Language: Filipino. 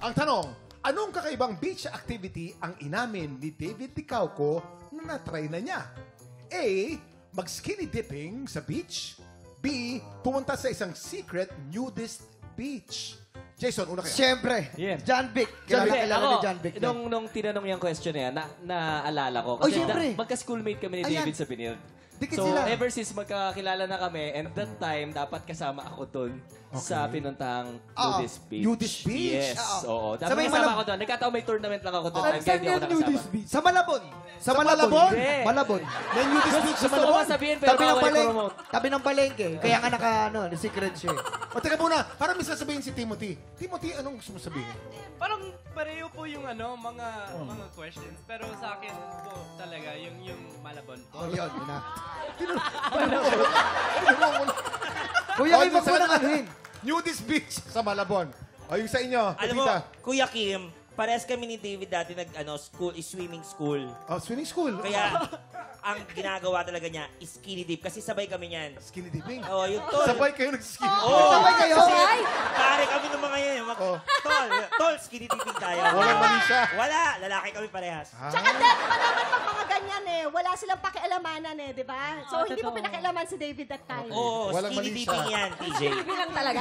Ang tanong, anong kakaibang beach activity ang inamin ni David Ticauco na natry na niya? A. Mag-skinny dipping sa beach. B. Pumunta sa isang secret nudist beach. Jason, una kayo. Siyempre, Yeah. John Vic. Sabi, Kilala ni John Vic. nung tinanong yung question na yan, naalala ko. Oh, syempre. Magka-schoolmate kami ni Ayan. David sa Pinil. Dikit So, sila. ever since magkakilala na kami, and that time, dapat kasama ako dun sa pinuntahang nudist beach. Nudist beach? Yes, oo. Sa Dapat may kasama ako dun. Nagkataon may tournament lang ako dun. Oh, time, kaya hindi ako nakasama. Sa Malabon. Sa Malabon? Hindi. Malabon. May nudist beach sa Gusto ko Malabon? masabihin, pero bawal i-promote. Tabi ng palengke. Kaya nga secret siya. O, teka muna. Parang may sasabihin si Timothy. Timothy, anong gusto mo sabihin? Parang pareho po yung mga questions. Pero sa akin po talaga, yung Malabon po. Oh, yun. Yun na. Oh, Kuya, kayo dun wag sa mo nang ano? anuhin. Nudist beach sa Malabon. O, yung sa inyo, Alam mo, Kapita. Kuya Kim, parehas kami ni David dati swimming school. Oh, swimming school. Kaya, ang ginagawa talaga niya is skinny dip. Kasi sabay kami niyan. Skinny dipping. Oh, yung tol. Sabay kayo nag-skinny dipping. Oh, Sabay kayo? pare kami ng mga yan. Oh. Tol, skinny dipping tayo. Walang mali siya. Wala, lalaki kami parehas. Tsaka dahil pa naman pag mga ganyan wala silang pakialamanan di ba? So, hindi mo pinakialaman si David that time. Oo, Walang skinny mali dipping siya. yan, TJ. Bilang talaga.